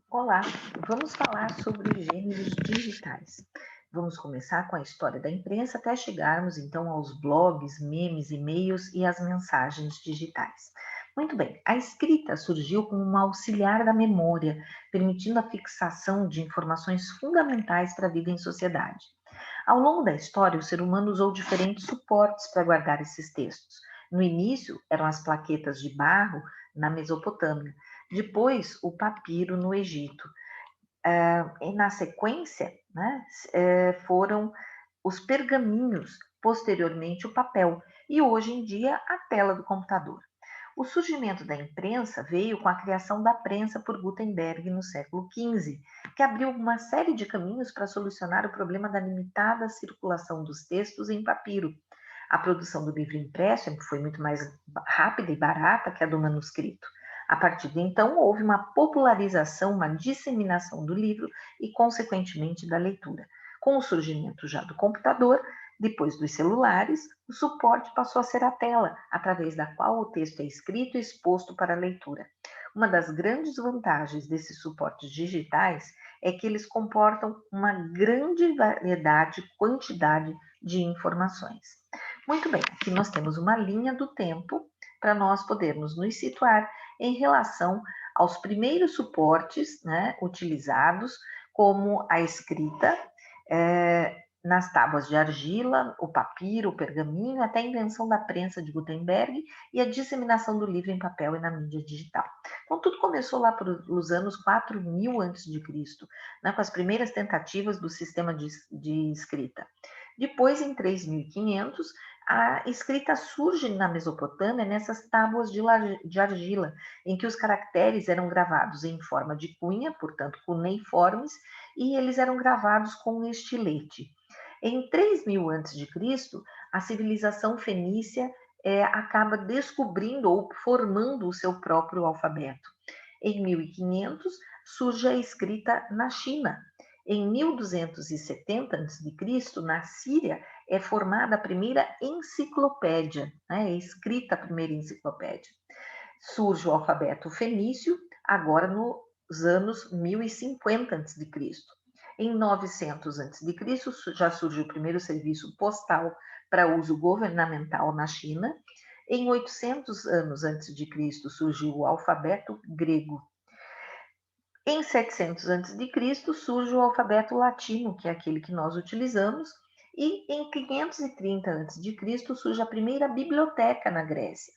Olá, vamos falar sobre gêneros digitais. Vamos começar com a história da imprensa até chegarmos então aos blogs, memes, e-mails e as mensagens digitais. Muito bem, a escrita surgiu como um auxiliar da memória, permitindo a fixação de informações fundamentais para a vida em sociedade. Ao longo da história, o ser humano usou diferentes suportes para guardar esses textos. No início, eram as plaquetas de barro na Mesopotâmia, depois o papiro no Egito. E na sequência, né, foram os pergaminhos, posteriormente o papel, e hoje em dia a tela do computador. O surgimento da imprensa veio com a criação da prensa por Gutenberg no século XV, que abriu uma série de caminhos para solucionar o problema da limitada circulação dos textos em papiro. A produção do livro impresso foi muito mais rápida e barata que a do manuscrito. A partir de então, houve uma popularização, uma disseminação do livro e, consequentemente, da leitura. Com o surgimento já do computador, depois dos celulares, o suporte passou a ser a tela, através da qual o texto é escrito e exposto para a leitura. Uma das grandes vantagens desses suportes digitais é que eles comportam uma grande variedade, quantidade de informações. Muito bem, aqui nós temos uma linha do tempo para nós podermos nos situar em relação aos primeiros suportes, né, utilizados, como a escrita, nas tábuas de argila, o papiro, o pergaminho, até a invenção da prensa de Gutenberg e a disseminação do livro em papel e na mídia digital. Então, tudo começou lá pelos anos 4000 a.C., né, com as primeiras tentativas do sistema de escrita. Depois, em 3500, a escrita surge na Mesopotâmia nessas tábuas de argila, em que os caracteres eram gravados em forma de cunha, portanto cuneiformes, e eles eram gravados com um estilete. Em 3000 a.C., a civilização fenícia acaba descobrindo ou formando o seu próprio alfabeto. Em 1500, surge a escrita na China. Em 1270 a.C., na Síria, é formada a primeira enciclopédia, né? É escrita a primeira enciclopédia. Surge o alfabeto fenício, agora nos anos 1050 a.C. Em 900 a.C., já surge o primeiro serviço postal para uso governamental na China. Em 800 anos antes de Cristo surgiu o alfabeto grego. Em 700 a.C. surge o alfabeto latino, que é aquele que nós utilizamos, e em 530 a.C. surge a primeira biblioteca na Grécia.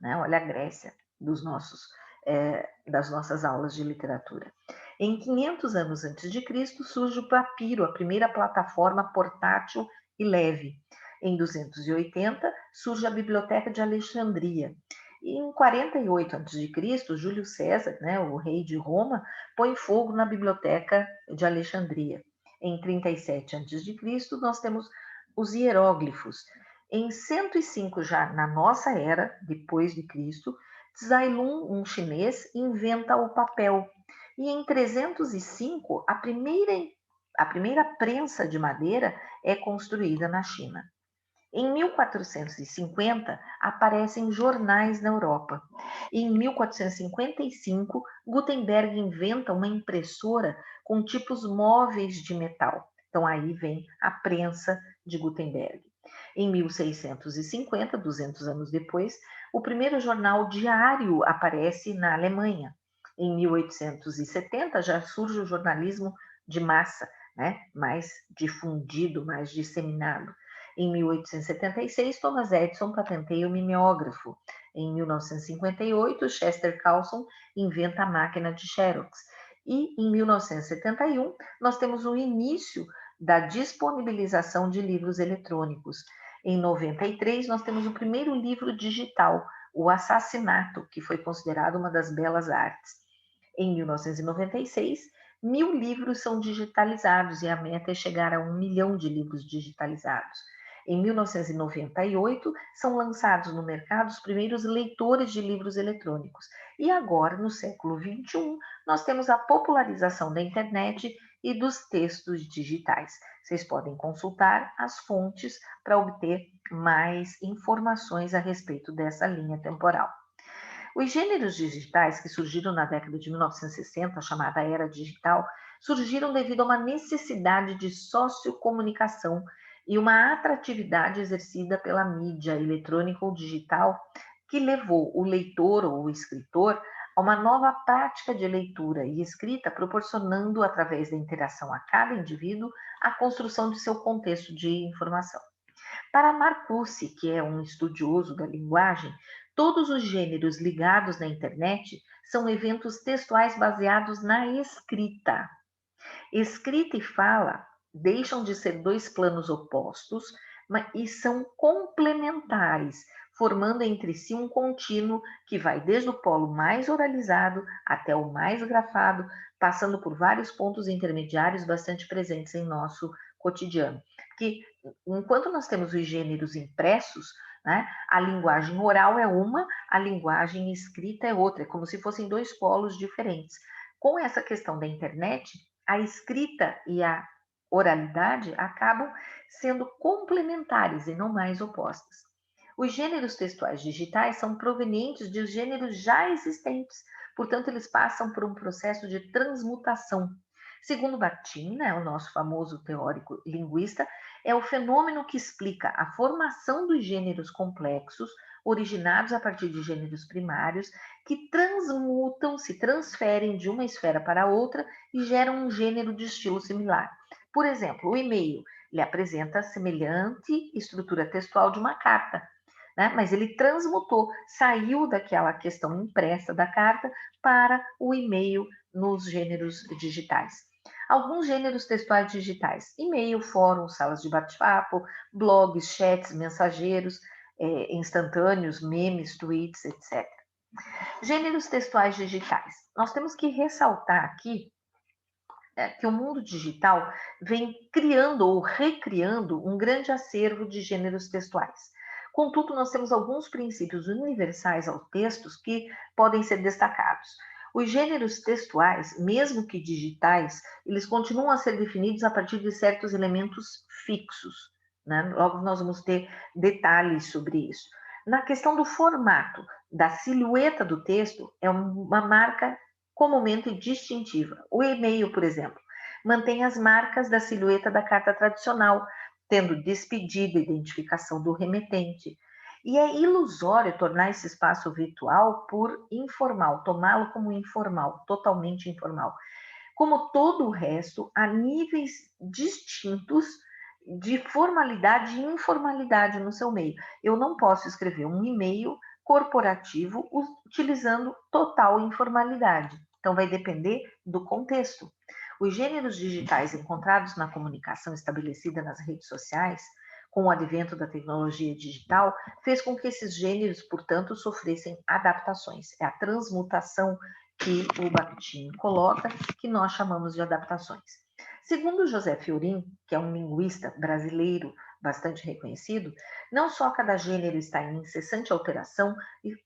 Né? Olha a Grécia das nossas aulas de literatura. Em 500 anos antes de Cristo surge o papiro, a primeira plataforma portátil e leve. Em 280 surge a Biblioteca de Alexandria. E em 48 a.C., Júlio César, né, o rei de Roma, põe fogo na Biblioteca de Alexandria. Em 37 a.C., nós temos os hieróglifos. Em 105 já na nossa era, depois de Cristo, Zai-Lun, um chinês, inventa o papel. E em 305, a primeira prensa de madeira é construída na China. Em 1450, aparecem jornais na Europa. E em 1455, Gutenberg inventa uma impressora com tipos móveis de metal. Então aí vem a prensa de Gutenberg. Em 1650, 200 anos depois, o primeiro jornal diário aparece na Alemanha. Em 1870 já surge o jornalismo de massa, né? Mais difundido, mais disseminado. Em 1876, Thomas Edison patenteia o mimeógrafo. Em 1958, Chester Carlson inventa a máquina de Xerox. E em 1971, nós temos o início da disponibilização de livros eletrônicos. Em 93, nós temos o primeiro livro digital, O Assassinato, que foi considerado uma das belas artes. Em 1996, 1000 livros são digitalizados e a meta é chegar a 1 milhão de livros digitalizados. Em 1998, são lançados no mercado os primeiros leitores de livros eletrônicos. E agora, no século XXI, nós temos a popularização da internet e dos textos digitais. Vocês podem consultar as fontes para obter mais informações a respeito dessa linha temporal. Os gêneros digitais que surgiram na década de 1960, chamada Era Digital, surgiram devido a uma necessidade de sociocomunicação e uma atratividade exercida pela mídia eletrônica ou digital que levou o leitor ou o escritor a uma nova prática de leitura e escrita, proporcionando, através da interação a cada indivíduo, a construção de seu contexto de informação. Para Marcuse, que é um estudioso da linguagem, todos os gêneros ligados na internet são eventos textuais baseados na escrita. Escrita e fala deixam de ser dois planos opostos e são complementares, formando entre si um contínuo que vai desde o polo mais oralizado até o mais grafado, passando por vários pontos intermediários bastante presentes em nosso cotidiano. Que enquanto nós temos os gêneros impressos, né, a linguagem oral é uma, a linguagem escrita é outra, é como se fossem dois polos diferentes. Com essa questão da internet, a escrita e a oralidade acabam sendo complementares e não mais opostas. Os gêneros textuais digitais são provenientes de gêneros já existentes, portanto, eles passam por um processo de transmutação. Segundo Bakhtin, né, o nosso famoso teórico linguista, é o fenômeno que explica a formação dos gêneros complexos, originados a partir de gêneros primários, que transmutam, se transferem de uma esfera para outra e geram um gênero de estilo similar. Por exemplo, o e-mail, ele apresenta a semelhante estrutura textual de uma carta, né? Mas ele transmutou, saiu daquela questão impressa da carta para o e-mail nos gêneros digitais. Alguns gêneros textuais digitais: e-mail, fórum, salas de bate-papo, blogs, chats, mensageiros instantâneos, memes, tweets, etc. Gêneros textuais digitais. Nós temos que ressaltar aqui que o mundo digital vem criando ou recriando um grande acervo de gêneros textuais. Contudo, nós temos alguns princípios universais aos textos que podem ser destacados. Os gêneros textuais, mesmo que digitais, eles continuam a ser definidos a partir de certos elementos fixos, né? Logo nós vamos ter detalhes sobre isso. Na questão do formato, da silhueta do texto, é uma marca comumente distintiva. O e-mail, por exemplo, mantém as marcas da silhueta da carta tradicional, tendo despedida, identificação do remetente. E é ilusório tornar esse espaço virtual por informal, tomá-lo como informal, totalmente informal. Como todo o resto, há níveis distintos de formalidade e informalidade no seu meio. Eu não posso escrever um e-mail corporativo utilizando total informalidade. Então, vai depender do contexto. Os gêneros digitais encontrados na comunicação estabelecida nas redes sociais, com o advento da tecnologia digital, fez com que esses gêneros, portanto, sofressem adaptações. É a transmutação que o Bakhtin coloca, que nós chamamos de adaptações. Segundo José Fiorin, que é um linguista brasileiro bastante reconhecido, não só cada gênero está em incessante alteração,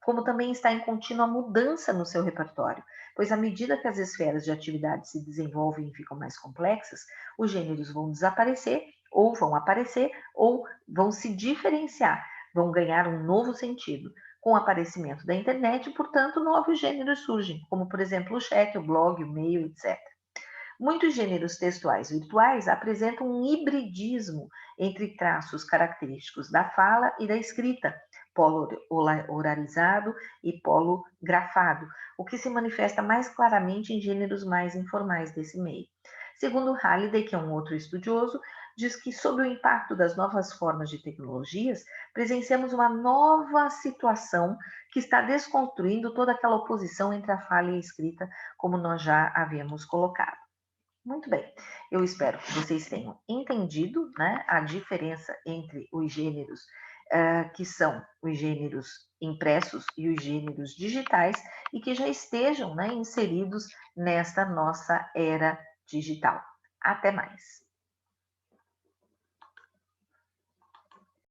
como também está em contínua mudança no seu repertório, pois à medida que as esferas de atividade se desenvolvem e ficam mais complexas, os gêneros vão desaparecer, ou vão aparecer, ou vão se diferenciar, vão ganhar um novo sentido. Com o aparecimento da internet, portanto, novos gêneros surgem, como, por exemplo, o chat, o blog, o mail, etc. Muitos gêneros textuais virtuais apresentam um hibridismo entre traços característicos da fala e da escrita, polo oralizado e polo grafado, o que se manifesta mais claramente em gêneros mais informais desse meio. Segundo Halliday, que é um outro estudioso, diz que, sob o impacto das novas formas de tecnologias, presenciamos uma nova situação que está desconstruindo toda aquela oposição entre a fala e a escrita, como nós já havíamos colocado. Muito bem, eu espero que vocês tenham entendido, né, a diferença entre os gêneros que são os gêneros impressos e os gêneros digitais e que já estejam, né, inseridos nesta nossa era digital. Até mais!